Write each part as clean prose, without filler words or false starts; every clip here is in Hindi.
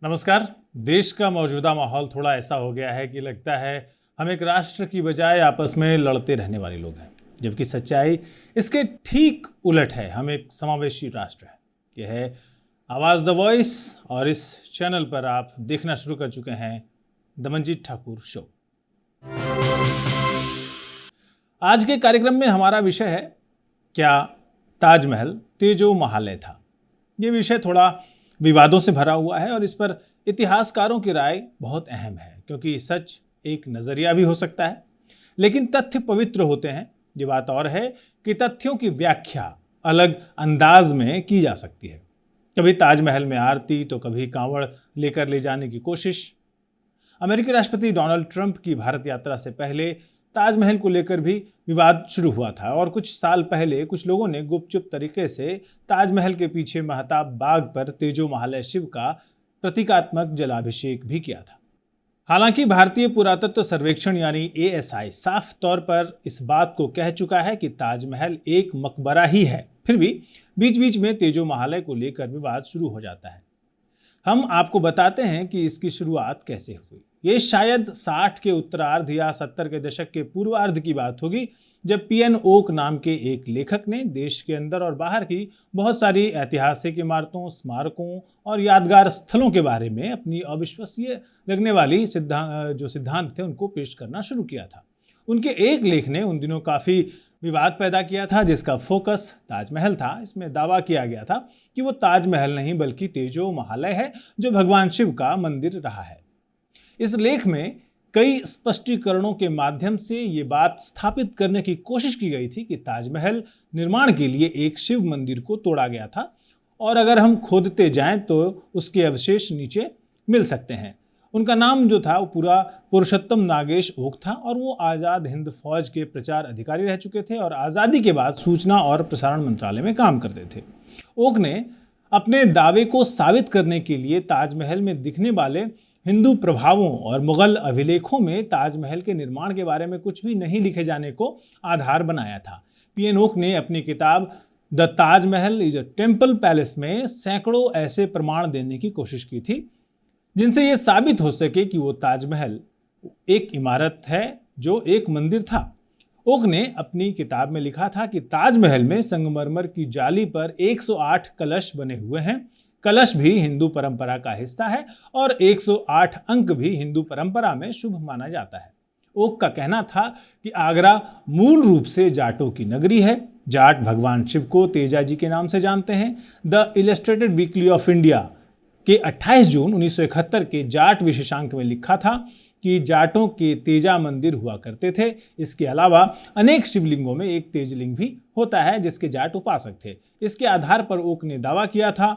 नमस्कार। देश का मौजूदा माहौल थोड़ा ऐसा हो गया है कि लगता है हम एक राष्ट्र की बजाय आपस में लड़ते रहने वाले लोग हैं, जबकि सच्चाई इसके ठीक उलट है। हम एक समावेशी राष्ट्र है। यह है आवाज़ द वॉइस और इस चैनल पर आप देखना शुरू कर चुके हैं दमनजीत ठाकुर शो। आज के कार्यक्रम में हमारा विषय है, क्या ताजमहल तेजो महालय था। ये विषय थोड़ा विवादों से भरा हुआ है और इस पर इतिहासकारों की राय बहुत अहम है, क्योंकि सच एक नज़रिया भी हो सकता है लेकिन तथ्य पवित्र होते हैं। ये बात और है कि तथ्यों की व्याख्या अलग अंदाज में की जा सकती है। कभी ताजमहल में आरती तो कभी कांवड़ लेकर ले जाने की कोशिश। अमेरिकी राष्ट्रपति डोनाल्ड ट्रंप की भारत यात्रा से पहले ताजमहल को लेकर भी विवाद शुरू हुआ था और कुछ साल पहले कुछ लोगों ने गुपचुप तरीके से ताजमहल के पीछे महताब बाग पर तेजो महालय शिव का प्रतीकात्मक जलाभिषेक भी किया था। हालांकि भारतीय पुरातत्व सर्वेक्षण यानी ASI साफ तौर पर इस बात को कह चुका है कि ताजमहल एक मकबरा ही है, फिर भी बीच बीच में तेजो महालय को लेकर विवाद शुरू हो जाता है। हम आपको बताते हैं कि इसकी शुरुआत कैसे हुई। ये शायद 60 के उत्तरार्ध या 70 के दशक के पूर्वार्ध की बात होगी, जब PN ओक नाम के एक लेखक ने देश के अंदर और बाहर की बहुत सारी ऐतिहासिक इमारतों, स्मारकों और यादगार स्थलों के बारे में अपनी अविश्वसनीय लगने वाली सिद्धांत थे उनको पेश करना शुरू किया था। उनके एक लेख ने उन दिनों काफ़ी विवाद पैदा किया था, जिसका फोकस ताजमहल था। इसमें दावा किया गया था कि वो ताजमहल नहीं बल्कि तेजो महालय है, जो भगवान शिव का मंदिर रहा है। इस लेख में कई स्पष्टीकरणों के माध्यम से ये बात स्थापित करने की कोशिश की गई थी कि ताजमहल निर्माण के लिए एक शिव मंदिर को तोड़ा गया था और अगर हम खोदते जाएं तो उसके अवशेष नीचे मिल सकते हैं। उनका नाम जो था वो पूरा पुरुषोत्तम नागेश ओक था और वो आज़ाद हिंद फौज के प्रचार अधिकारी रह चुके थे और आज़ादी के बाद सूचना और प्रसारण मंत्रालय में काम करते थे। ओक ने अपने दावे को साबित करने के लिए ताजमहल में दिखने वाले हिंदू प्रभावों और मुगल अभिलेखों में ताजमहल के निर्माण के बारे में कुछ भी नहीं लिखे जाने को आधार बनाया था। PN ओक ने अपनी किताब the Taj Mahal is a temple palace में सैकड़ों ऐसे प्रमाण देने की कोशिश की थी जिनसे यह साबित हो सके कि वो ताजमहल एक इमारत है जो एक मंदिर था। ओक ने अपनी किताब में लिखा था कि ताजमहल में संगमरमर की जाली पर 108 कलश बने हुए हैं। कलश भी हिंदू परंपरा का हिस्सा है और 108 अंक भी हिंदू परंपरा में शुभ माना जाता है। ओक का कहना था कि आगरा मूल रूप से जाटों की नगरी है। जाट भगवान शिव को तेजा जी के नाम से जानते हैं। The illustrated weekly off India के 28 जून 1971 के जाट विशेषांक में लिखा था कि जाटों के तेजा मंदिर हुआ करते थे। इसके अलावा अनेक शिवलिंगों में एक तेजलिंग भी होता है जिसके जाट उपासक थे। इसके आधार पर ओक ने दावा किया था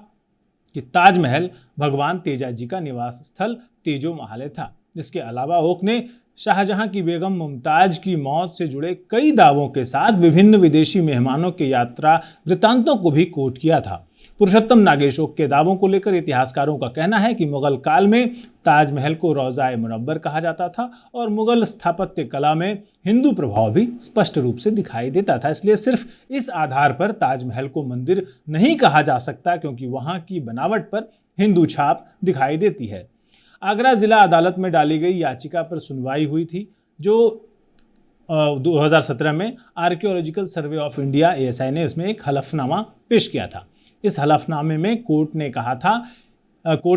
कि ताजमहल भगवान तेजा जी का निवास स्थल तेजो महालय था। इसके अलावा ओक ने शाहजहां की बेगम मुमताज की मौत से जुड़े कई दावों के साथ विभिन्न विदेशी मेहमानों के यात्रा वृत्तांतों को भी कोट किया था। पुरुषोत्तम नागेश ओक के दावों को लेकर इतिहासकारों का कहना है कि मुगल काल में ताजमहल को रोज़ाए मुनव्वर कहा जाता था और मुगल स्थापत्य कला में हिंदू प्रभाव भी स्पष्ट रूप से दिखाई देता था। इसलिए सिर्फ इस आधार पर ताजमहल को मंदिर नहीं कहा जा सकता, क्योंकि वहाँ की बनावट पर हिंदू छाप दिखाई देती है। आगरा जिला अदालत में डाली गई याचिका पर सुनवाई हुई थी, जो 2017 में archaeological survey of India ASI ने इसमें एक हलफनामा पेश किया था। इस हलफनामे में कोर्ट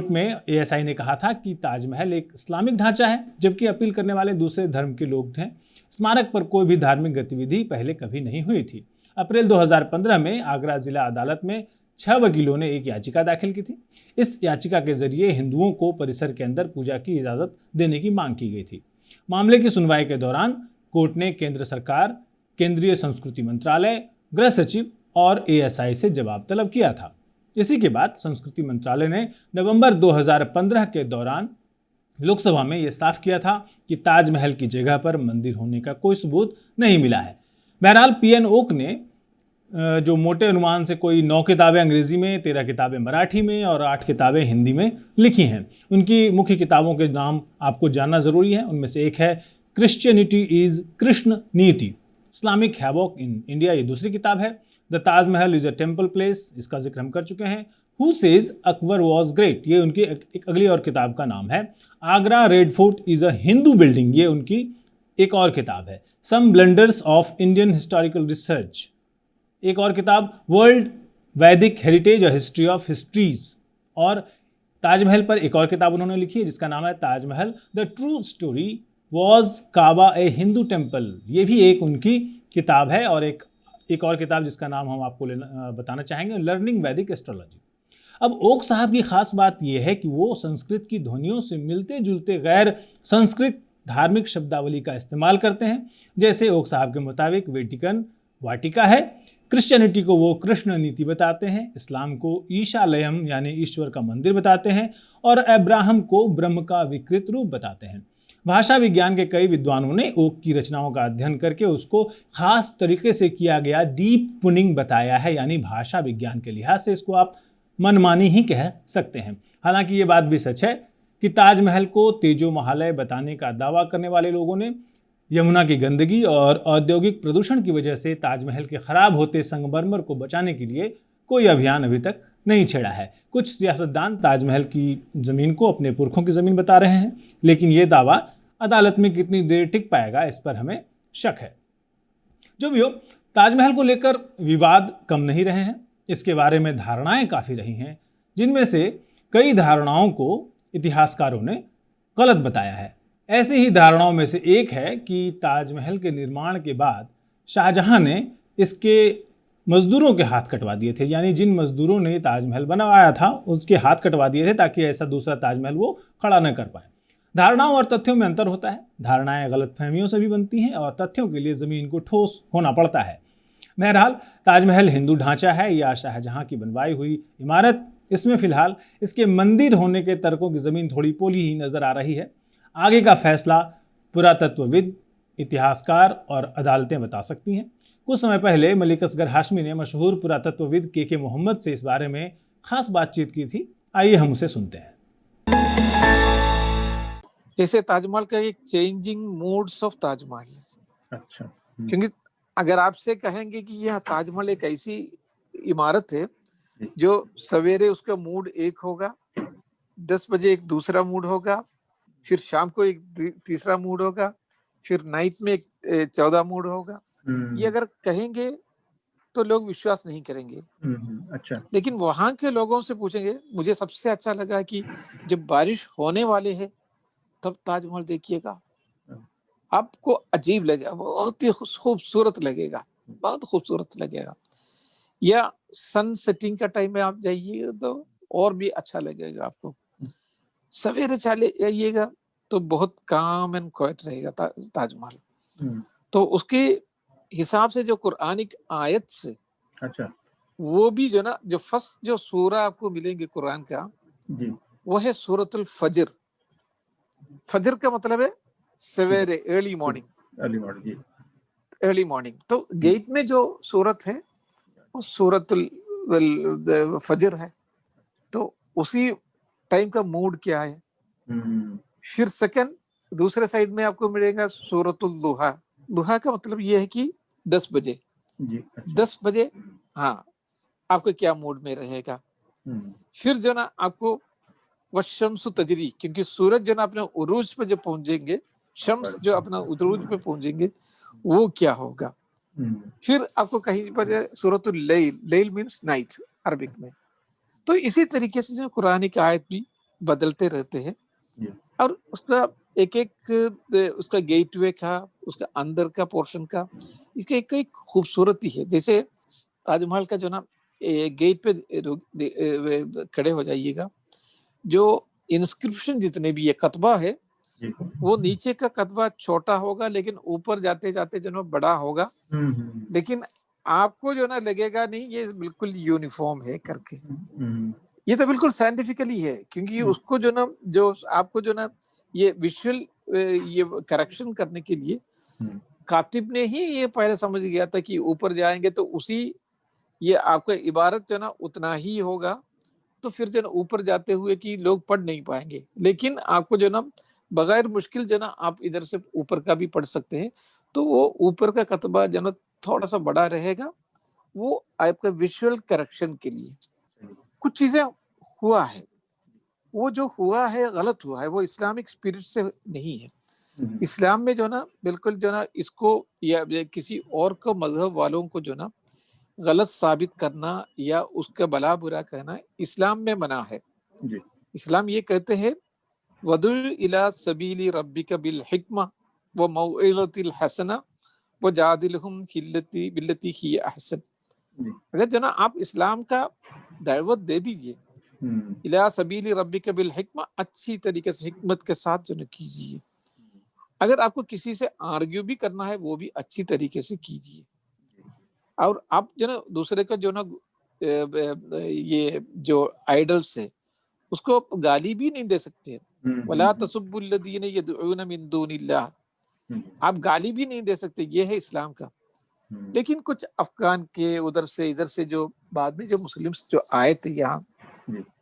में ASI ने कहा था कि ताजमहल एक इस्लामिक ढांचा है, जबकि अपील करने वाले दूसरे धर्म के लोग थे। स्मारक पर कोई भी धार्मिक गतिविधि पहले कभी नहीं हुई थी। अप्रैल 2015 में आगरा जिला अदालत में 6 वकीलों ने एक याचिका दाखिल की थी। इस याचिका के जरिए हिंदुओं को परिसर के अंदर पूजा की इजाज़त देने की मांग की गई थी। मामले की सुनवाई के दौरान कोर्ट ने केंद्र सरकार, केंद्रीय संस्कृति मंत्रालय, गृह सचिव और ASI से जवाब तलब किया था। इसी के बाद संस्कृति मंत्रालय ने नवंबर 2015 के दौरान लोकसभा में यह साफ किया था कि ताजमहल की जगह पर मंदिर होने का कोई सबूत नहीं मिला है। बहरहाल PN ओक ने जो मोटे अनुमान से कोई 9 किताबें अंग्रेजी में, 13 किताबें मराठी में और 8 किताबें हिंदी में लिखी हैं। उनकी मुख्य किताबों के नाम आपको जानना ज़रूरी है। उनमें से एक है क्रिश्चियनिटी इज कृष्ण नीति, इस्लामिक हैवॉक इन इंडिया, ये दूसरी किताब है। The Taj Mahal is a temple place, इसका जिक्र हम कर चुके हैं। Who says Akbar was great, ये उनकी एक अगली और किताब का नाम है। Agra red fort is a Hindu building, ये उनकी एक और किताब है। Some blunders of Indian historical research, एक और किताब वर्ल्ड वैदिक हेरिटेज, हिस्ट्री ऑफ हिस्ट्रीज। और ताजमहल पर एक और किताब उन्होंने लिखी है जिसका नाम है Taj Mahal the true story was Kaaba a Hindu temple, ये भी एक उनकी किताब है। और एक और किताब जिसका नाम हम आपको बताना चाहेंगे, लर्निंग वैदिक एस्ट्रोलॉजी। अब ओक साहब की खास बात यह है कि वो संस्कृत की ध्वनियों से मिलते जुलते गैर संस्कृत धार्मिक शब्दावली का इस्तेमाल करते हैं। जैसे ओक साहब के मुताबिक वेटिकन वाटिका है, क्रिश्चियनिटी को वो कृष्ण नीति बताते हैं, इस्लाम को ईशालयम यानी ईश्वर का मंदिर बताते हैं, और अब्राहम को ब्रह्म का विकृत रूप बताते हैं। भाषा विज्ञान के कई विद्वानों ने ओक की रचनाओं का अध्ययन करके उसको खास तरीके से किया गया डीप पुनिंग बताया है, यानी भाषा विज्ञान के लिहाज से इसको आप मनमानी ही कह सकते हैं। हालांकि ये बात भी सच है कि ताजमहल को तेजो महालय बताने का दावा करने वाले लोगों ने यमुना की गंदगी और औद्योगिक प्रदूषण की वजह से ताजमहल के खराब होते संगमरमर को बचाने के लिए कोई अभियान अभी तक नहीं छेड़ा है। कुछ सियासतदान ताजमहल की ज़मीन को अपने पुरखों की ज़मीन बता रहे हैं, लेकिन ये दावा अदालत में कितनी देर टिक पाएगा इस पर हमें शक है। जो भी हो, ताजमहल को लेकर विवाद कम नहीं रहे हैं, इसके बारे में धारणाएं काफ़ी रही हैं, जिनमें से कई धारणाओं को इतिहासकारों ने गलत बताया है। ऐसी ही धारणाओं में से एक है कि ताजमहल के निर्माण के बाद शाहजहां ने इसके मजदूरों के हाथ कटवा दिए थे, यानी जिन मजदूरों ने ताजमहल बनवाया था उसके हाथ कटवा दिए थे ताकि ऐसा दूसरा ताजमहल वो खड़ा न कर पाए। धारणाओं और तथ्यों में अंतर होता है, धारणाएं गलतफहमियों से भी बनती हैं और तथ्यों के लिए ज़मीन को ठोस होना पड़ता है। बहरहाल, ताजमहल हिंदू ढांचा है या शाहजहां की बनवाई हुई इमारत, इसमें फिलहाल इसके मंदिर होने के तर्कों की ज़मीन थोड़ी पोली ही नज़र आ रही है। आगे का फैसला पुरातत्वविद, इतिहासकार और अदालतें बता सकती हैं। कुछ समय पहले मलिक असगर हाशमी ने मशहूर पुरातत्वविद के मोहम्मद से इस बारे में खास बातचीत की थी। आइए हम उसे सुनते हैं। जैसे ताजमहल का एक चेंजिंग मूड्स ऑफ ताजमहल। अच्छा। क्योंकि अगर आपसे कहेंगे कि यह ताजमहल एक ऐसी इमारत है जो सवेरे उसका मूड एक होगा, 10 बजे एक दूसरा मूड होगा, फिर शाम को एक तीसरा मूड होगा, फिर नाइट में एक 14 मूड होगा, ये अगर कहेंगे तो लोग विश्वास नहीं करेंगे। अच्छा। लेकिन वहां के लोगों से पूछेंगे, मुझे सबसे अच्छा लगा कि जब बारिश होने वाले है तब ताजमहल देखिएगा, आपको अजीब लगेगा, बहुत ही खूबसूरत लगेगा, बहुत खूबसूरत लगेगा। या सन सेटिंग का टाइम में आप जाइएगा तो और भी अच्छा लगेगा आपको। सवेरे चले जाइएगा तो बहुत काम एंड क्वाइट रहेगा ताजमहल। तो उसके हिसाब से जो कुरानिक आयत से, अच्छा, वो भी जो ना, जो फर्स्ट जो सूरा आपको मिलेंगे कुरान का जी, वो है सूरतुल फजर। फजर का मतलब है सवेरे, अर्ली मॉर्निंग, अर्ली मॉर्निंग। तो गेट में जो सूरत है वो सूरतुल फजर है। तो उसी टाइम का मूड क्या है। फिर सेकंड दूसरे साइड में आपको मिलेगा सूरतुल दुहा। दुहा का मतलब ये है कि 10 बजे जी, अच्छा। 10 बजे हाँ, आपको क्या मूड में रहेगा। फिर जो ना आपको वशम्सु तजरी, क्योंकि सूरज जो ना अपने उरूज पे जो पहुंचेंगे, शम्स जो अपना उरूज पे पहुंचेंगे, वो क्या होगा। फिर आपको कहीं पर सूरतुल लैल, लैल मींस नाइट अरबिक में। तो इसी तरीके से जो कुरान की आयत भी बदलते रहते हैं और उसका एक एक उसका गेटवे का, उसका अंदर का पोर्शन का, इसका एक खूबसूरती है। जैसे ताजमहल का जो ना गेट पे खड़े हो जाइएगा, जो इंस्क्रिप्शन जितने भी ये कतबा है, वो नीचे का कतबा छोटा होगा लेकिन ऊपर जाते जाते जो ना बड़ा होगा। लेकिन आपको जो ना लगेगा नहीं ये बिल्कुल यूनिफॉर्म है करके। ये तो बिल्कुल साइंटिफिकली है, क्योंकि उसको जो ना, जो आपको जो ना ये विजुअल ये करेक्शन करने के लिए कातिब ने ही ये पहले समझ गया था कि ऊपर जाएंगे तो उसी ये आपका इबारत जो ना उतना ही होगा। तो फिर जो ना ऊपर जाते हुए कि लोग पढ़ नहीं पाएंगे, लेकिन आपको जो ना बगैर मुश्किल जो ना आप इधर से ऊपर का भी पढ़ सकते हैं। तो वो ऊपर का कतबा जो ना थोड़ा सा बड़ा रहेगा, वो आपका विजुअल करेक्शन के लिए। कुछ चीजें हुआ है, वो जो हुआ है गलत हुआ है, वो इस्लामिक स्पिरिट से नहीं है। इस्लाम में जो ना बिल्कुल जो ना इसको या किसी और को मजहब वालों को जो ना गलत साबित करना या उसका भला बुरा कहना इस्लाम में मना है। इस्लाम ये कहते हैं वदुल इला सबीली रब्बिका बिल हिक्मा व मौइज़तिल हसना व जादिलहुम बिल्लती ही अहसन। अगर जो ना आप इस्लाम का दावत दे दीजिए, इला सबीली रब्बिका बिल हिक्मा, अच्छी तरीके से हिकमत के साथ जो ना कीजिए। अगर आपको किसी से आर्ग्यू भी करना है वो भी अच्छी तरीके से कीजिए। और आप जो ना दूसरे का जो ना ये जो आइडल्स है उसको गाली भी नहीं दे सकते। वला तसुब्बुल्लज़ीना यदऊना मिन दूनिल्लाह, आप गाली भी नहीं दे सकते, ये है इस्लाम का। लेकिन कुछ अफगान के उधर से इधर से जो बाद में जो मुस्लिम्स जो आए थे यहाँ,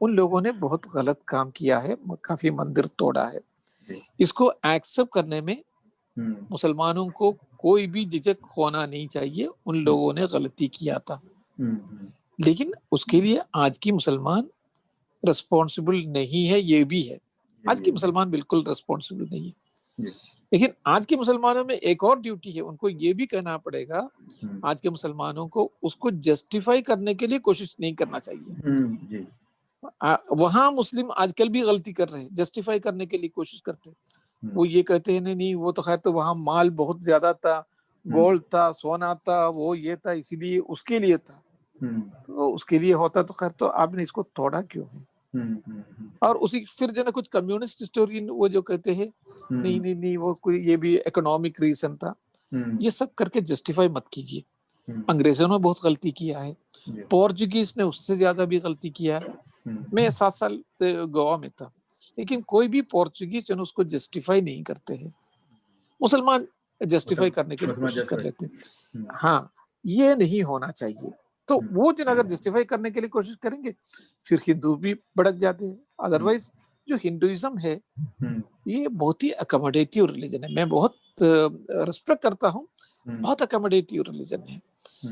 उन लोगों ने बहुत गलत काम किया है, काफी मंदिर तोड़ा है। इसको एक्सेप्ट करने में मुसलमानों को कोई भी झिझक होना नहीं चाहिए, उन लोगों ने गलती किया था। लेकिन उसके लिए आज की मुसलमान रिस्पॉन्सिबल नहीं है, ये भी है। आज की मुसलमान बिल्कुल रिस्पॉन्सिबल नहीं है। लेकिन आज के मुसलमानों में एक और ड्यूटी है, उनको ये भी कहना पड़ेगा आज के मुसलमानों को उसको जस्टिफाई करने के लिए कोशिश नहीं करना चाहिए। वहां मुस्लिम आजकल भी गलती कर रहे हैं, जस्टिफाई करने के लिए कोशिश करते हैं। वो ये कहते हैं नहीं वो तो खैर तो वहां माल बहुत ज्यादा था, गोल्ड था, सोना था, वो ये था, इसीलिए उसके लिए था। तो उसके लिए होता तो खैर तो आपने इसको तोड़ा क्यों है? और उसी फिर जो ना कुछ कम्युनिस्ट हिस्टोरियन वो जो कहते हैं नहीं नहीं नहीं वो कोई ये भी इकोनॉमिक रीजन था, ये सब करके जस्टिफाई मत कीजिए। अंग्रेजों ने बहुत गलती किया है, पोर्चुगीज ने उससे ज्यादा भी गलती किया है। मैं 7 साल गोवा में था, लेकिन कोई भी पोर्चुगीज जो उसको जस्टिफाई नहीं करते हैं। मुसलमान जस्टिफाई करने की कोशिश कर लेते हैं। हाँ, ये नहीं होना चाहिए। तो वो जो अगर जस्टिफाई करने के लिए कोशिश करेंगे फिर हिंदू भी भड़क जाते हैं। अदरवाइज जो हिंदुइज्म है ये बहुत ही अकोमोडेटिव रिलीजन है। मैं बहुत रिस्पेक्ट करता हूँ, बहुत अकोमोडेटिव रिलीजन है।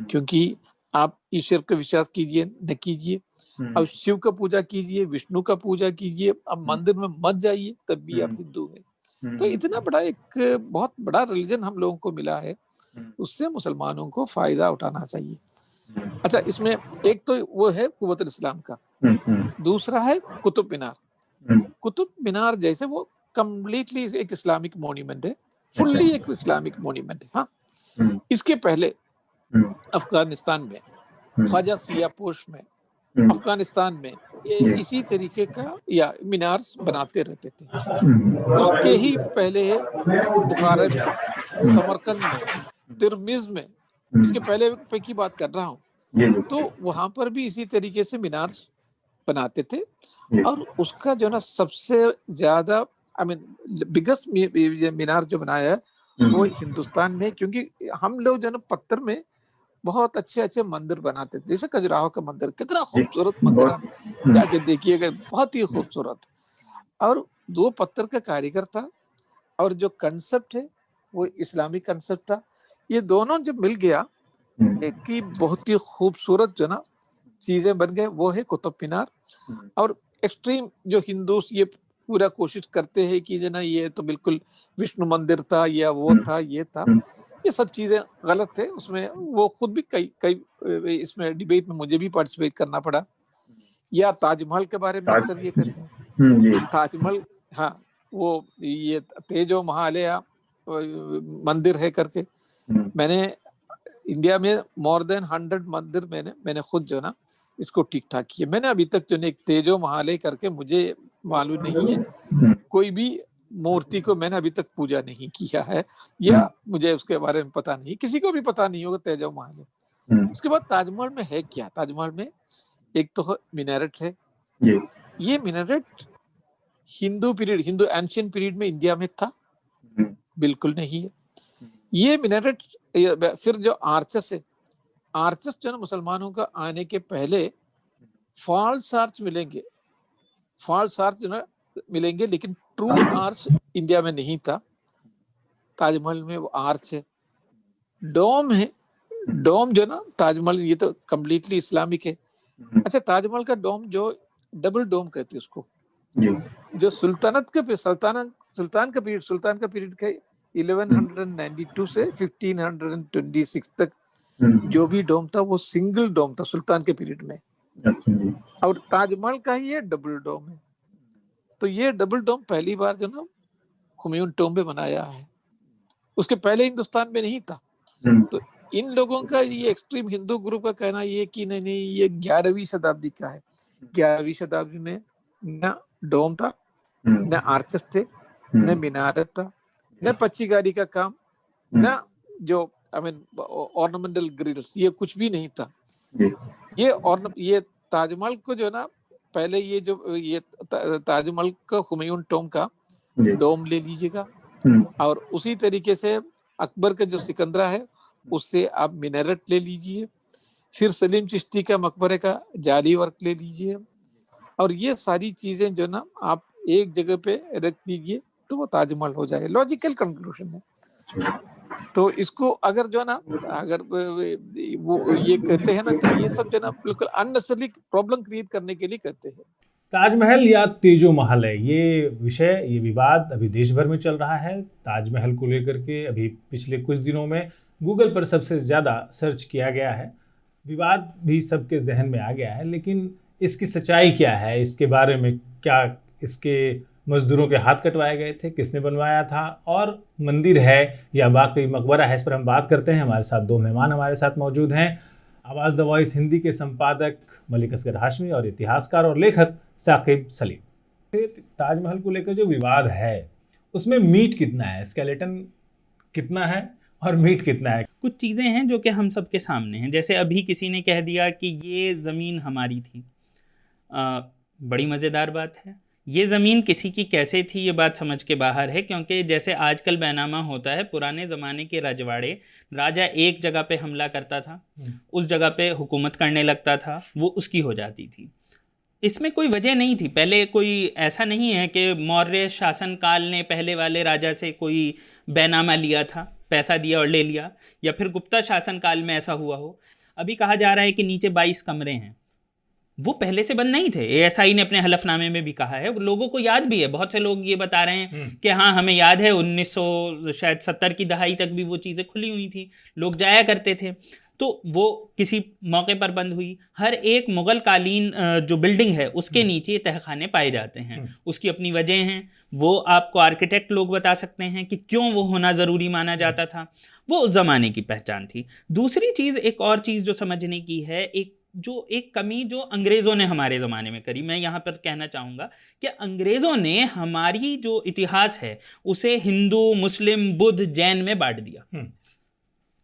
क्योंकि आप ईश्वर का विश्वास कीजिए न कीजिए, अब शिव का पूजा कीजिए, विष्णु का पूजा कीजिए, अब मंदिर में मत जाइए तब भी आप हिंदू हैं। तो इतना बड़ा एक बहुत बड़ा रिलीजन हम लोगों को मिला है, उससे मुसलमानों को फायदा उठाना चाहिए। अच्छा, इसमें एक तो वो है कुव्वत इस्लाम का, दूसरा है कुतुब मीनार। कुतुब मीनार जैसे वो कंप्लीटली एक इस्लामिक मॉन्यूमेंट है, फुल्ली एक इस्लामिक मॉन्यूमेंट है। हाँ, इसके पहले अफगानिस्तान में ख्वाजा सियापोश में अफगानिस्तान में ये इसी तरीके का या मीनार बनाते रहते थे। उसके ही पहले बुखारा में, समरकंद में, तिरमिज में, इसके पहले की बात कर रहा हूँ, तो वहां पर भी इसी तरीके से मीनार बनाते थे। और उसका जो ना सबसे ज्यादा बिगेस्ट मीनार जो बनाया है वो हिंदुस्तान में, क्योंकि हम लोग जो ना पत्थर में बहुत अच्छे अच्छे मंदिर बनाते थे। जैसे खजुराहो का मंदिर, कितना खूबसूरत मंदिर, आप जाके देखिएगा, बहुत ही खूबसूरत। और दो पत्थर का कारीगर था और जो कंसेप्ट है वो इस्लामिक कंसेप्ट था। ये दोनों जब मिल गया एक ही बहुत ही खूबसूरत जो ना चीजें बन गए, वो है कुतुब मीनार। और एक्सट्रीम जो हिंदूस ये पूरा कोशिश करते हैं कि जो ना ये तो बिल्कुल विष्णु मंदिर था या वो था ये था, ये सब चीजें गलत थे। उसमें वो खुद भी कई इसमें डिबेट में मुझे भी पार्टिसिपेट करना पड़ा। या ताजमहल के बारे में अक्सर ये कहते हैं ताजमहल, हाँ वो ये तेजो महालया मंदिर है करके, मैंने इंडिया में मोर देन 100 मंदिर मैंने खुद जो ना इसको ठीक ठाक किया। मैंने अभी तक जो एक तेजो महालय करके, मुझे मालूम नहीं है कोई भी मूर्ति को मैंने अभी तक पूजा नहीं किया है, या मुझे उसके बारे में पता नहीं, किसी को भी पता नहीं होगा तेजो महालय। उसके बाद ताजमहल में है क्या? ताजमहल में एक तो मिनारेट है। ये minaret Hindu period, Hindu ancient period में इंडिया में था? बिल्कुल नहीं है। ये मिनारेट फिर जो आर्चस है, आर्चस जो ना मुसलमानों का आने के पहले फॉल्स आर्च मिलेंगे, फॉल्स आर्च जो ना मिलेंगे, लेकिन ट्रू आर्च इंडिया में नहीं था। ताजमहल में वो आर्च है। डोम है, डोम जो ना ताजमहल ये तो कम्प्लीटली इस्लामिक है, अच्छा, ताजमहल का डोम जो डबल डोम कहते हैं उसको, जो सुल्तान का पीरियड का 1192 से 1526 तक जो भी डोम था वो सिंगल डोम था सुल्तान के पीरियड में। और ताजमहल का ही ये डबल डोम है। तो ये डबल डोम पहली बार जो ना हुमायूं टॉम्ब में बनाया है, उसके पहले हिंदुस्तान में नहीं था। तो इन लोगों का ये एक्सट्रीम हिंदू ग्रुप का कहना ये कि नहीं ये 11वीं शताब्दी का है। 11वीं शताब्दी में न डोम था, न आर्चेस थे, न मीनारत था, न पच्चीकारी का काम, न जो ऑर्नामेंटल ग्रिल्स, ये कुछ भी नहीं था। ये ताजमहल को जो ना पहले ये ताजमहल का हुमायूं टॉम्ब का डोम ले लीजिएगा, और उसी तरीके से अकबर का जो सिकंदरा है उससे आप मीनारत ले लीजिए, फिर सलीम चिश्ती का मकबरे का जाली वर्क ले लीजिए, और ये सारी चीजें जो ना आप एक जगह पे रख दीजिए तो वो ताजमहल हो जाए। लॉजिकल कंक्लूजन है। तो इसको अगर जो ना अगर वो ये कहते हैं ना तो ये सब जो ना बिल्कुल अननेसेसरी प्रॉब्लम क्रिएट करने के लिए कहते हैं। ताजमहल या तेजो महल है ये विषय, ये विवाद अभी देश भर में चल रहा है। ताजमहल को लेकर के अभी पिछले कुछ दिनों में गूगल पर सबसे ज़्यादा सर्च किया गया है, विवाद भी सबके जहन में आ गया है। लेकिन इसकी सच्चाई क्या है, इसके बारे में क्या इसके मजदूरों के हाथ कटवाए गए थे, किसने बनवाया था, और मंदिर है या वाकई मकबरा है, इस पर हम बात करते हैं। हमारे साथ दो मेहमान हमारे साथ मौजूद हैं। आवाज़ द वॉइस हिंदी के संपादक मलिक असगर हाशमी और इतिहासकार और लेखक साकिब सलीम। ताजमहल को लेकर जो विवाद है उसमें मीट कितना है, स्केलेटन कितना है और मीट कितना है? कुछ चीज़ें हैं जो कि हम सबके सामने हैं। जैसे अभी किसी ने कह दिया कि ये ज़मीन हमारी थी। बड़ी मज़ेदार बात है। ये ज़मीन किसी की कैसे थी ये बात समझ के बाहर है, क्योंकि जैसे आजकल बैनामा होता है, पुराने ज़माने के रजवाड़े, राजा एक जगह पे हमला करता था, उस जगह पे हुकूमत करने लगता था, वो उसकी हो जाती थी। इसमें कोई वजह नहीं थी। पहले कोई ऐसा नहीं है कि मौर्य शासनकाल ने पहले वाले राजा से कोई बैनामा लिया था, पैसा दिया और ले लिया, या फिर गुप्ता शासनकाल में ऐसा हुआ हो। अभी कहा जा रहा है कि नीचे 22 कमरे हैं, वो पहले से बंद नहीं थे। एएसआई ने अपने हलफनामे में भी कहा है, लोगों को याद भी है। बहुत से लोग ये बता रहे हैं कि हाँ हमें याद है 1970 की दहाई तक भी वो चीज़ें खुली हुई थी, लोग जाया करते थे। तो वो किसी मौके पर बंद हुई। हर एक मुग़ल कालीन जो बिल्डिंग है उसके नीचे तहखाने पाए जाते हैं, उसकी अपनी वजह हैं। वो आपको आर्किटेक्ट लोग बता सकते हैं कि क्यों वो होना ज़रूरी माना जाता था। वो उस ज़माने की पहचान थी। दूसरी चीज़, एक और चीज़ जो समझने की है, एक कमी जो अंग्रेज़ों ने हमारे ज़माने में करी, मैं यहाँ पर कहना चाहूँगा कि अंग्रेज़ों ने हमारी जो इतिहास है उसे हिंदू, मुस्लिम, बुद्ध, जैन में बांट दिया।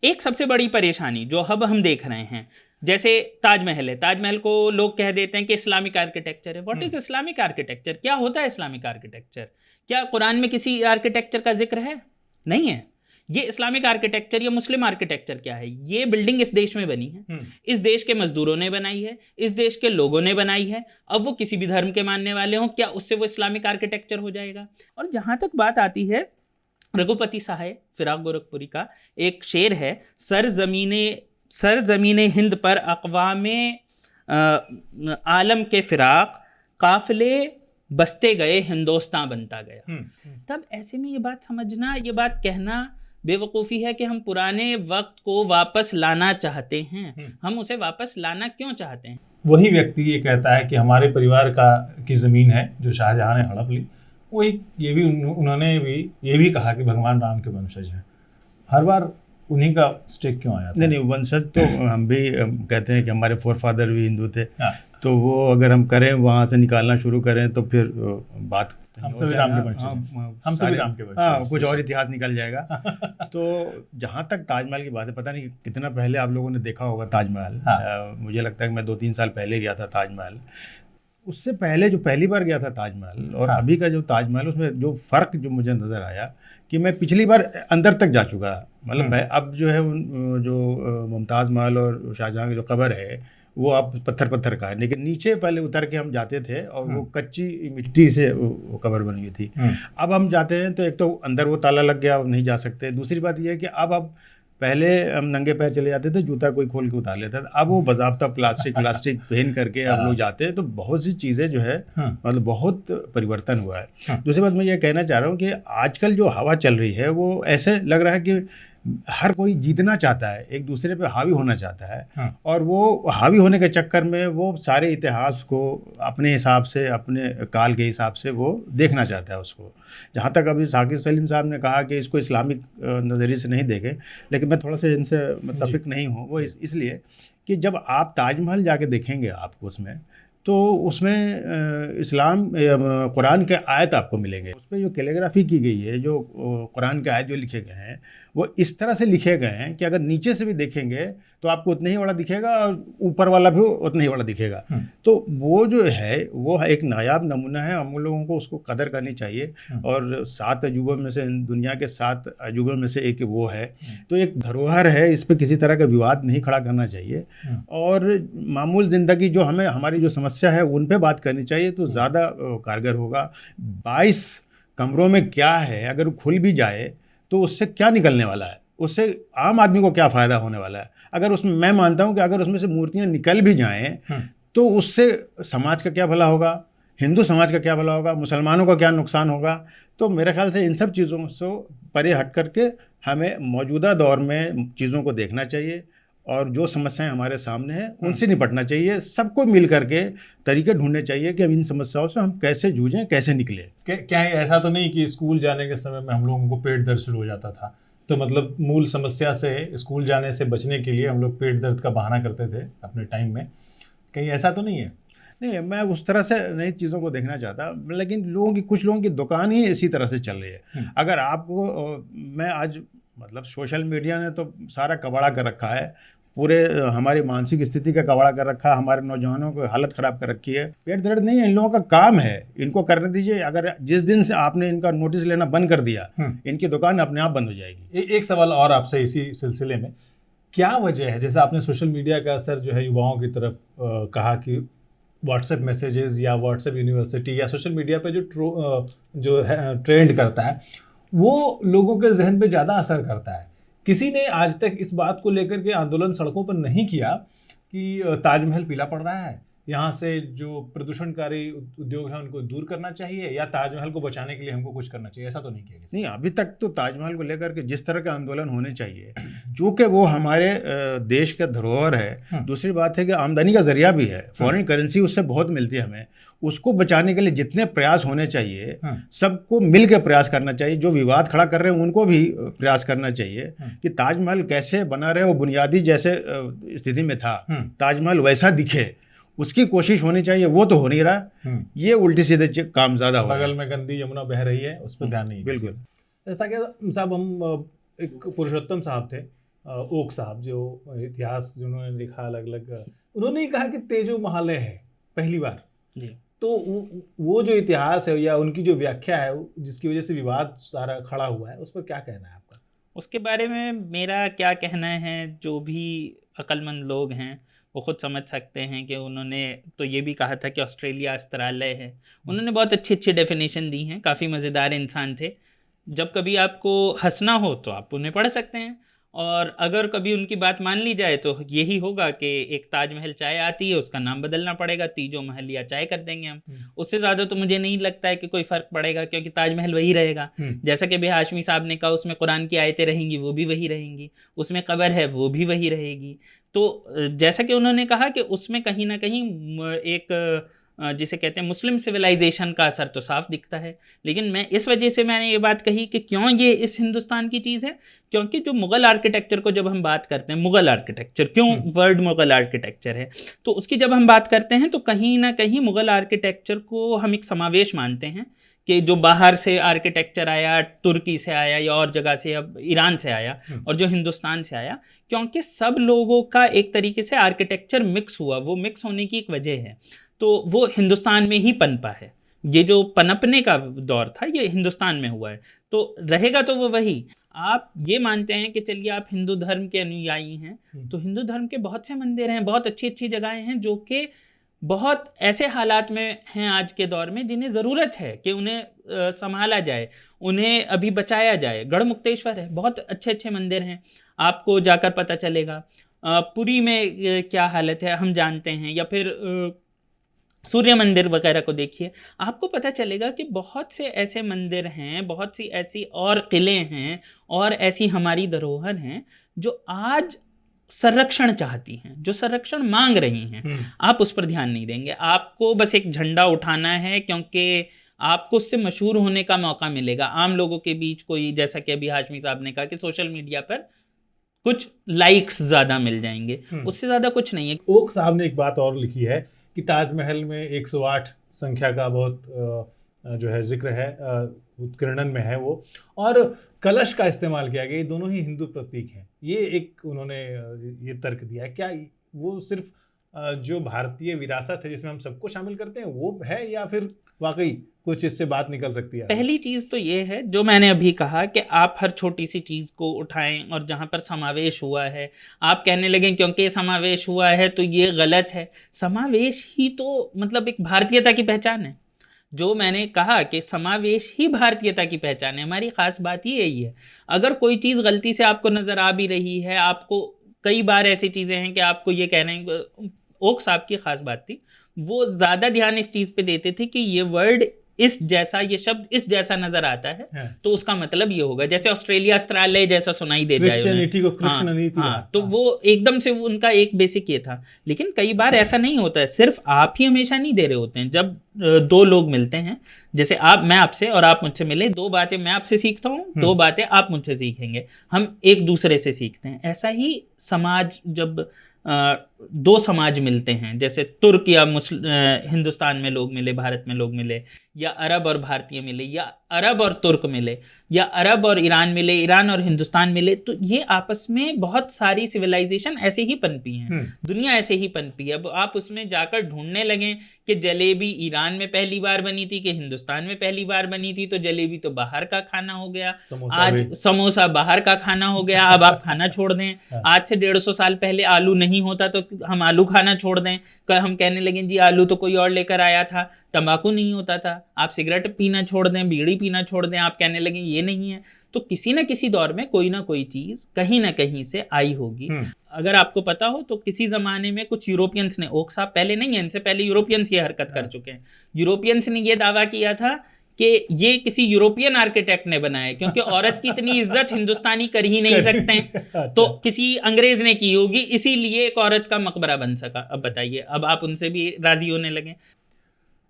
एक सबसे बड़ी परेशानी जो अब हम देख रहे हैं, जैसे ताजमहल है, ताजमहल को लोग कह देते हैं कि इस्लामिक आर्किटेक्चर है। What is Islamic architecture? क्या होता है इस्लामिक आर्किटेक्चर? क्या कुरान में किसी आर्किटेक्चर का जिक्र है? नहीं है। ये इस्लामिक आर्किटेक्चर या मुस्लिम आर्किटेक्चर क्या है? ये बिल्डिंग इस देश में बनी है, इस देश के मजदूरों ने बनाई है, इस देश के लोगों ने बनाई है। अब वो किसी भी धर्म के मानने वाले हों, क्या उससे वो इस्लामिक आर्किटेक्चर हो जाएगा? और जहाँ तक बात आती है रघुपति साहब फिराक गोरखपुरी का एक शेर है, सरजमीने हिंद पर अक़वामे आलम के फिराक, काफ़िले बसते गए हिंदुस्तान बनता गया। तब ऐसे में ये बात समझना, ये बात कहना बेवकूफ़ी है कि हम पुराने वक्त को वापस लाना चाहते हैं। हम उसे वापस लाना क्यों चाहते हैं? वही व्यक्ति ये कहता है कि हमारे परिवार की ज़मीन है जो शाहजहां ने हड़प ली, वही उन्होंने भी ये भी कहा कि भगवान राम के वंशज हैं। हर बार उन्हीं का स्टेक क्यों आया? नहीं, वंशज तो हम भी कहते हैं कि हमारे फोरफादर भी हिंदू थे। तो वो अगर हम करें वहाँ से निकालना शुरू करें तो फिर बात हम सभी राम के वंशज, हाँ, कुछ और इतिहास निकल जाएगा। तो जहाँ तक ताजमहल की बात है, पता नहीं कितना पहले आप लोगों ने देखा होगा ताजमहल। मुझे लगता है कि मैं 2-3 साल पहले गया था ताजमहल। उससे पहले जो पहली बार गया था ताजमहल और अभी का जो ताजमहल, उसमें जो फ़र्क जो मुझे नज़र आया कि मैं पिछली बार अंदर तक जा चुका, मतलब अब जो है जो मुमताज़ महल और शाहजहां की जो कब्र है वो अब पत्थर का है, लेकिन नीचे पहले उतर के हम जाते थे और वो कच्ची मिट्टी से वो कब्र बनी हुई थी। अब हम जाते हैं तो एक तो अंदर वो ताला लग गया, नहीं जा सकते। दूसरी बात ये है कि अब पहले हम नंगे पैर चले जाते थे, जूता कोई खोल के उतार लेता था, अब वो बाज़ाब्ता प्लास्टिक पहन करके अब लोग जाते हैं। तो बहुत सी चीज़ें जो है मतलब बहुत परिवर्तन हुआ है। दूसरी बात मैं ये कहना चाह रहा हूँ कि आजकल जो हवा चल रही है वो ऐसे लग रहा है कि हर कोई जीतना चाहता है, एक दूसरे पे हावी होना चाहता है, और वो हावी होने के चक्कर में वो सारे इतिहास को अपने हिसाब से, अपने काल के हिसाब से वो देखना चाहता है उसको। जहाँ तक अभी साकिब सलीम साहब ने कहा कि इसको इस्लामिक नज़रिए से नहीं देखें, लेकिन मैं थोड़ा सा इनसे मुत्तफिक नहीं हूँ। वो इसलिए कि जब आप ताजमहल जाके देखेंगे आपको उसमें, तो उसमें इस्लाम कुरान के आयत आपको मिलेंगे। उस पर जो कैलीग्राफी की गई है, जो कुरान के आयत जो लिखे गए हैं वो इस तरह से लिखे गए हैं कि अगर नीचे से भी देखेंगे तो आपको उतना ही बड़ा दिखेगा और ऊपर वाला भी उतना ही बड़ा दिखेगा। तो वो जो है वो एक नायाब नमूना है, हम लोगों को उसको कदर करनी चाहिए। और 7 अजूबों में से, दुनिया के 7 अजूबों में से एक वो है, तो एक धरोहर है, इस पर किसी तरह का विवाद नहीं खड़ा करना चाहिए। और मामूल ज़िंदगी जो हमें, हमारी जो समस्या है उन पे बात करनी चाहिए तो ज़्यादा कारगर होगा। 22 कमरों में क्या है, अगर खुल भी जाए तो उससे क्या निकलने वाला है, उससे आम आदमी को क्या फ़ायदा होने वाला है। अगर उसमें, मैं मानता हूं कि अगर उसमें से मूर्तियां निकल भी जाएं तो उससे समाज का क्या भला होगा, हिंदू समाज का क्या भला होगा, मुसलमानों का क्या नुकसान होगा। तो मेरे ख्याल से इन सब चीज़ों से परे हट करके हमें मौजूदा दौर में चीज़ों को देखना चाहिए और जो समस्याएं हमारे सामने हैं उनसे निपटना चाहिए। सबको मिल करके तरीके ढूंढने चाहिए कि अब इन समस्याओं से हम कैसे जूझें, कैसे निकलें। क्या ऐसा तो नहीं कि स्कूल जाने के समय में हम लोगों को पेट दर्द शुरू हो जाता था, तो मतलब मूल समस्या से, स्कूल जाने से बचने के लिए हम लोग पेट दर्द का बहाना करते थे अपने टाइम में, कहीं ऐसा तो नहीं है? नहीं, मैं उस तरह से नई चीज़ों को देखना चाहता, लेकिन कुछ लोगों की दुकान ही इसी तरह से चल रही है। अगर आपको, मैं आज मतलब सोशल मीडिया ने तो सारा कबाड़ा कर रखा है, पूरे हमारी मानसिक स्थिति का कबाड़ा कर रखा है, हमारे नौजवानों को हालत ख़राब कर रखी है। पेट दर्द नहीं है, इन लोगों का काम है, इनको करने दीजिए। अगर जिस दिन से आपने इनका नोटिस लेना बंद कर दिया, इनकी दुकान अपने आप बंद हो जाएगी। एक सवाल और आपसे इसी सिलसिले में, क्या वजह है, जैसे आपने सोशल मीडिया का असर जो है युवाओं की तरफ कहा कि व्हाट्सएप मैसेजेस या व्हाट्सएप यूनिवर्सिटी या सोशल मीडिया पे जो है ट्रेंड करता है वो लोगों के जहन पे ज़्यादा असर करता है। किसी ने आज तक इस बात को लेकर के आंदोलन सड़कों पर नहीं किया कि ताजमहल पीला पड़ रहा है, यहाँ से जो प्रदूषणकारी उद्योग है उनको दूर करना चाहिए, या ताजमहल को बचाने के लिए हमको कुछ करना चाहिए, ऐसा तो नहीं किया किसी? नहीं, अभी तक तो ताजमहल को लेकर के जिस तरह के आंदोलन होने चाहिए, चूँकि वो हमारे देश का धरोहर है। दूसरी बात है कि आमदनी का जरिया भी है, फॉरेन करेंसी उससे बहुत मिलती है हमें, उसको बचाने के लिए जितने प्रयास होने चाहिए सबको मिल के प्रयास करना चाहिए। जो विवाद खड़ा कर रहे हैं उनको भी प्रयास करना चाहिए कि ताजमहल कैसे बना रहे, वो बुनियादी जैसे स्थिति में था ताजमहल वैसा दिखे, उसकी कोशिश होनी चाहिए। वो तो हो नहीं रहा, ये उल्टी सीधे काम ज़्यादा हो रहा है। बगल में गंदी यमुना बह रही है, उस पर ध्यान नहीं। बिल्कुल। जैसा कि साहब, हम एक पुरुषोत्तम साहब थे, ओक साहब, जो इतिहास जिन्होंने लिखा अलग अलग, उन्होंने ही कहा कि तेजो महालय है पहली बार जी। तो वो जो इतिहास है या उनकी जो व्याख्या है जिसकी वजह से विवाद सारा खड़ा हुआ है, उस पर क्या कहना है आपका? उसके बारे में मेरा क्या कहना है, जो भी अक्लमंद लोग हैं वो खुद समझ सकते हैं कि उन्होंने तो ये भी कहा था कि ऑस्ट्रेलिया अस्त्रालय है। उन्होंने बहुत अच्छी अच्छी डेफिनेशन दी हैं, काफ़ी मज़ेदार इंसान थे। जब कभी आपको हंसना हो तो आप उन्हें पढ़ सकते हैं, और अगर कभी उनकी बात मान ली जाए तो यही होगा कि एक ताजमहल चाय आती है, उसका नाम बदलना पड़ेगा, तीजो महल या चाय कर देंगे हम। उससे ज़्यादा तो मुझे नहीं लगता है कि कोई फ़र्क पड़ेगा, क्योंकि ताजमहल वही रहेगा। जैसा कि भी हाशमी साहब ने कहा, उसमें कुरान की आयतें रहेंगी, वो भी वही रहेंगी, उसमें कब्र है वो भी वही रहेगी। तो जैसा कि उन्होंने कहा कि उसमें कहीं ना कहीं एक जिसे कहते हैं मुस्लिम सिविलाइजेशन का असर तो साफ दिखता है। लेकिन मैं इस वजह से मैंने ये बात कही कि क्यों ये इस हिंदुस्तान की चीज़ है, क्योंकि जो मुग़ल आर्किटेक्चर को जब हम बात करते हैं, मुग़ल आर्किटेक्चर क्यों वर्ड मुग़ल आर्किटेक्चर है, तो उसकी जब हम बात करते हैं तो कहीं ना कहीं मुग़ल आर्किटेक्चर को हम एक समावेश मानते हैं कि जो बाहर से आर्किटेक्चर आया, तुर्की से आया या और जगह से, अब ईरान से आया, और जो हिंदुस्तान से आया, क्योंकि सब लोगों का एक तरीके से आर्किटेक्चर मिक्स हुआ। वो मिक्स होने की एक वजह है, तो वो हिंदुस्तान में ही पनपा है। ये जो पनपने का दौर था ये हिंदुस्तान में हुआ है, तो रहेगा तो वो वही। आप ये मानते हैं कि चलिए आप हिंदू धर्म के अनुयायी हैं, तो हिंदू धर्म के बहुत से मंदिर हैं, बहुत अच्छी अच्छी जगहें हैं जो कि बहुत ऐसे हालात में हैं आज के दौर में जिन्हें ज़रूरत है कि उन्हें संभाला जाए, उन्हें अभी बचाया जाए। गढ़मुक्तेश्वर है, बहुत अच्छे अच्छे मंदिर हैं, आपको जाकर पता चलेगा। पुरी में क्या हालत है हम जानते हैं, या फिर सूर्य मंदिर वगैरह को देखिए, आपको पता चलेगा कि बहुत से ऐसे मंदिर हैं, बहुत सी ऐसी और किले हैं और ऐसी हमारी धरोहर हैं जो आज संरक्षण चाहती हैं, जो संरक्षण मांग रही हैं। आप उस पर ध्यान नहीं देंगे, आपको बस एक झंडा उठाना है क्योंकि आपको उससे मशहूर होने का मौका मिलेगा। आम लोगों के बीच कोई, जैसा कि अभी हाशमी साहब ने कहा कि सोशल मीडिया पर कुछ लाइक्स ज़्यादा मिल जाएंगे, उससे ज़्यादा कुछ नहीं है। ओक साहब ने एक बात और लिखी है कि ताजमहल में 108 संख्या का बहुत जो है जिक्र है, उत्कीर्णन में है वो, और कलश का इस्तेमाल किया गया। ये दोनों ही हिंदू प्रतीक हैं। ये एक उन्होंने ये तर्क दिया है। क्या वो सिर्फ जो भारतीय विरासत है जिसमें हम सबको शामिल करते हैं वो है, या फिर वाकई कुछ इससे बात निकल सकती है? पहली चीज़ तो ये है जो मैंने अभी कहा कि आप हर छोटी सी चीज़ को उठाएं और जहाँ पर समावेश हुआ है आप कहने लगें क्योंकि समावेश हुआ है तो ये गलत है। समावेश ही तो मतलब एक भारतीयता की पहचान है। जो मैंने कहा कि समावेश ही भारतीयता की पहचान है, हमारी ख़ास बात ही यही है। अगर कोई चीज़ गलती से आपको नज़र आ भी रही है, आपको कई बार ऐसी चीज़ें हैं कि आपको ये कह रहे हैं, ओक साहब की ख़ास बात थी, वो ज़्यादा ध्यान इस चीज़ पे देते थे कि ये वर्ड इस जैसा, ये शब्द इस जैसा नजर आता है तो उसका मतलब ये होगा, जैसे ऑस्ट्रेलिया अस्त्रालय जैसा सुनाई दे जाए, क्रिश्चियनिटी को कृष्ण नीति। तो वो एकदम से उनका एक बेसिक ये था। लेकिन कई बार ऐसा नहीं होता है, सिर्फ आप ही हमेशा नहीं दे रहे होते हैं। जब दो लोग मिलते हैं, जैसे मैं आपसे और आप मुझसे मिले, दो बातें मैं आपसे सीखता हूँ, दो बातें आप मुझसे सीखेंगे, हम एक दूसरे से सीखते हैं। ऐसा ही समाज, जब दो समाज मिलते हैं, जैसे तुर्क या हिंदुस्तान में लोग मिले, भारत में लोग मिले, या अरब और भारतीय मिले, या अरब और तुर्क मिले, या अरब और ईरान मिले, ईरान और हिंदुस्तान मिले, तो ये आपस में बहुत सारी सिविलाइजेशन ऐसे ही पनपी हैं, दुनिया ऐसे ही पनपी है। अब आप उसमें जाकर ढूंढने लगें कि जलेबी ईरान में पहली बार बनी थी कि हिंदुस्तान में पहली बार बनी थी, तो जलेबी तो बाहर का खाना हो गया, आज समोसा बाहर का खाना हो गया। अब आप खाना छोड़ दें, आज से 150 साल पहले आलू नहीं होता तो हम आलू खाना छोड़ दें, हम कहने लगे जी आलू तो कोई और लेकर आया था, तंबाकू नहीं होता था, आप सिगरेट पीना छोड़ दें, बीड़ी पीना छोड़ दें, आप कहने लगे ये नहीं है। तो किसी न किसी दौर में कोई ना कोई चीज़ कहीं ना कहीं से आई होगी। अगर आपको पता हो तो किसी ज़माने में कुछ यूरोपियंस ने, ओक साहब पहले नहीं है, इनसे पहले यूरोपियंस ये हरकत कर चुके हैं। यूरोपियंस ने ये दावा किया था कि ये किसी यूरोपियन आर्किटेक्ट ने बनाया, क्योंकि औरत की इतनी इज्जत हिंदुस्तानी कर ही नहीं सकते हैं, तो किसी अंग्रेज ने की होगी, इसीलिए एक औरत का मकबरा बन सका। अब बताइए, अब आप उनसे भी राजी होने लगे।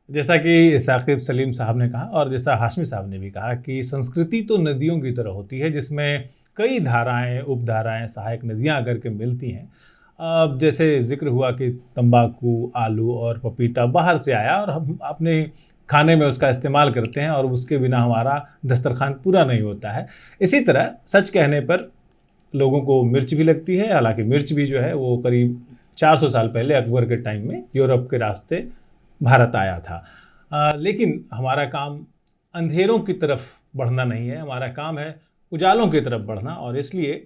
जैसा कि साकिब सलीम साहब ने कहा और जैसा हाशमी साहब ने भी कहा कि संस्कृति तो नदियों की तरह होती है, जिसमें कई धाराएं, उपधाराएं, सहायक नदियां आकर के मिलती हैं। अब जैसे जिक्र हुआ कि तंबाकू, आलू और पपीता बाहर से आया और हम अपने खाने में उसका इस्तेमाल करते हैं और उसके बिना हमारा दस्तरखान पूरा नहीं होता है। इसी तरह सच कहने पर लोगों को मिर्च भी लगती है, हालांकि मिर्च भी जो है वो करीब 400 साल पहले अकबर के टाइम में यूरोप के रास्ते भारत आया था। लेकिन हमारा काम अंधेरों की तरफ बढ़ना नहीं है, हमारा काम है उजालों की तरफ बढ़ना, और इसलिए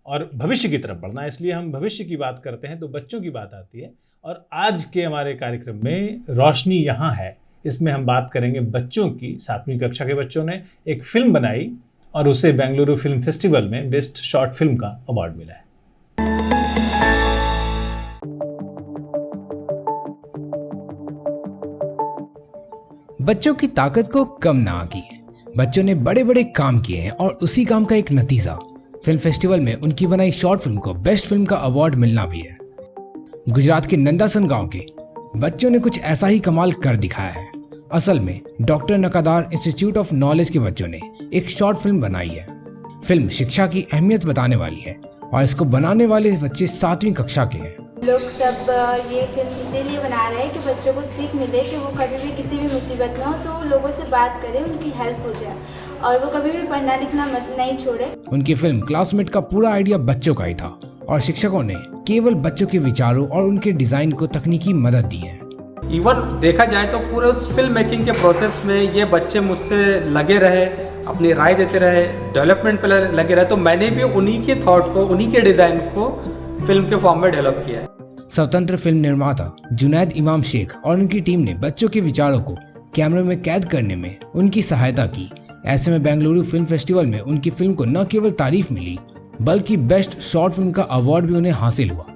और भविष्य की तरफ बढ़ना। इसलिए हम भविष्य की बात करते हैं तो बच्चों की बात आती है, और आज के हमारे कार्यक्रम में रोशनी यहाँ है, इसमें हम बात करेंगे बच्चों की। 7वीं कक्षा के बच्चों ने एक फिल्म बनाई और उसे बेंगलुरु फिल्म फेस्टिवल में बेस्ट शॉर्ट फिल्म का अवार्ड मिला है। बच्चों की ताकत को कम ना आकी है। बच्चों ने बड़े बड़े काम किए हैं और उसी काम का एक नतीजा फिल्म फेस्टिवल में उनकी बनाई शॉर्ट फिल्म को बेस्ट फिल्म का अवार्ड मिलना भी है। गुजरात के नंदासन गांव के बच्चों ने कुछ ऐसा ही कमाल कर दिखाया है। असल में डॉक्टर नकादार इंस्टीट्यूट ऑफ नॉलेज के बच्चों ने एक शॉर्ट फिल्म बनाई है। फिल्म शिक्षा की अहमियत बताने वाली है और इसको बनाने वाले बच्चे 7वीं कक्षा के हैं। लोग सब ये फिल्म इसीलिए बना रहे हैं कि बच्चों को सीख मिले कि वो कभी भी किसी भी मुसीबत में हो तो लोगों से बात करें, उनकी हेल्प हो जाए और वो कभी भी पढ़ना लिखना नहीं छोड़े। उनकी फिल्म क्लासमेट का पूरा आइडिया बच्चों का ही था और शिक्षकों ने केवल बच्चों के विचारों और उनके डिजाइन को तकनीकी मदद दी है। इवन देखा जाए तो पूरे उस फिल्म मेकिंग के प्रोसेस में ये बच्चे मुझसे लगे रहे, अपनी राय देते रहे, डेवलपमेंट पे लगे रहे, तो मैंने भी उन्हीं के थॉट को, उन्हीं के डिज़ाइन को फिल्म के फॉर्म में डेवलप किया है। स्वतंत्र फिल्म निर्माता जुनैद इमाम शेख और उनकी टीम ने बच्चों के विचारों को कैमरे में कैद करने में उनकी सहायता की। ऐसे में बेंगलुरु फिल्म फेस्टिवल में उनकी फिल्म को न केवल तारीफ मिली बल्कि बेस्ट शॉर्ट फिल्म का अवार्ड भी उन्हें हासिल हुआ।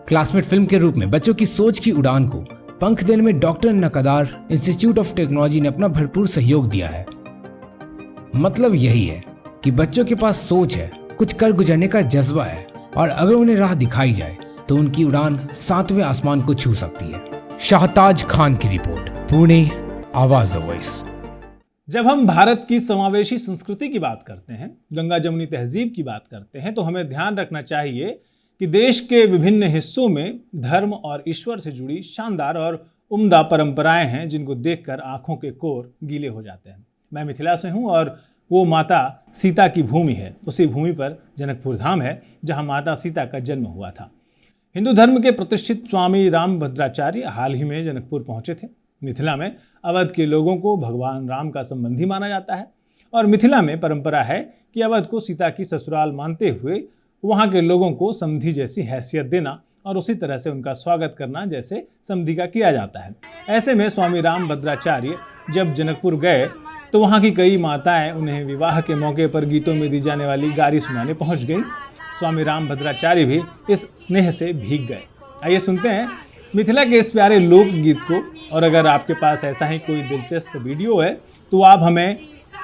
क्लासमेट फिल्म के रूप में बच्चों की सोच की उड़ान को पंख देने में डॉक्टर नकदार इंस्टीट्यूट ऑफ टेक्नोलॉजी ने अपना भरपूर सहयोग दिया है। मतलब यही है कि बच्चों के पास सोच है, कुछ कर गुजरने का जज्बा है और अगर उन्हें राह दिखाई जाए तो उनकी उड़ान 7वें आसमान को छू सकती है। शाहताज खान की रिपोर्ट, पुणे, आवाज द वॉइस। जब हम भारत की समावेशी संस्कृति की बात करते हैं, गंगा जमुनी तहजीब की बात करते हैं, तो हमें ध्यान रखना चाहिए कि देश के विभिन्न हिस्सों में धर्म और ईश्वर से जुड़ी शानदार और उम्दा परंपराएं हैं जिनको देखकर आंखों के कोर गीले हो जाते हैं। मैं मिथिला से हूं और वो माता सीता की भूमि है। उसी भूमि पर जनकपुर धाम है जहां माता सीता का जन्म हुआ था। हिंदू धर्म के प्रतिष्ठित स्वामी रामभद्राचार्य हाल ही में जनकपुर पहुंचे थे। मिथिला में अवध के लोगों को भगवान राम का संबंधी माना जाता है और मिथिला में परंपरा है कि अवध को सीता की ससुराल मानते हुए वहाँ के लोगों को समधी जैसी हैसियत देना और उसी तरह से उनका स्वागत करना जैसे समधी का किया जाता है। ऐसे में स्वामी रामभद्राचार्य जब जनकपुर गए तो वहाँ की कई माताएं उन्हें विवाह के मौके पर गीतों में दी जाने वाली गारी सुनाने पहुँच गई। स्वामी रामभद्राचार्य भी इस स्नेह से भीग गए। आइए सुनते हैं मिथिला के इस प्यारे लोकगीत को। और अगर आपके पास ऐसा ही कोई दिलचस्प वीडियो है तो आप हमें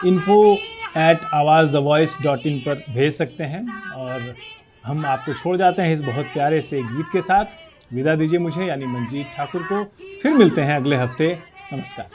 info@awazthevoice.in पर भेज सकते हैं और हम आपको छोड़ जाते हैं इस बहुत प्यारे से गीत के साथ। विदा दीजिए मुझे यानी मंजीत ठाकुर को। फिर मिलते हैं अगले हफ्ते। नमस्कार।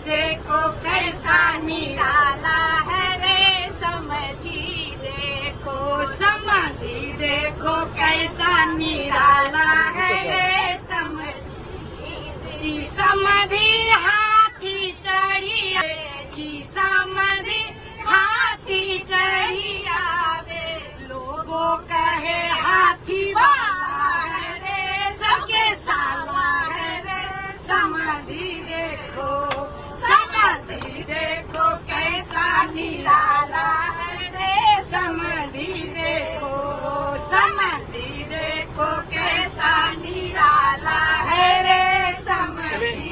देखो कैसा निराला है रे समधी, देखो समधी, देखो कैसा निराला है रे समधी। समधी हाथी चढ़ी की समधी हाथी चढ़ी आवे, लोगों कहे हाथी वाला है रे सबके साला है रे समधी। देखो देखो कैसा निराला है रे समधी, देखो समधी, देखो कैसा निराला है रे समधी।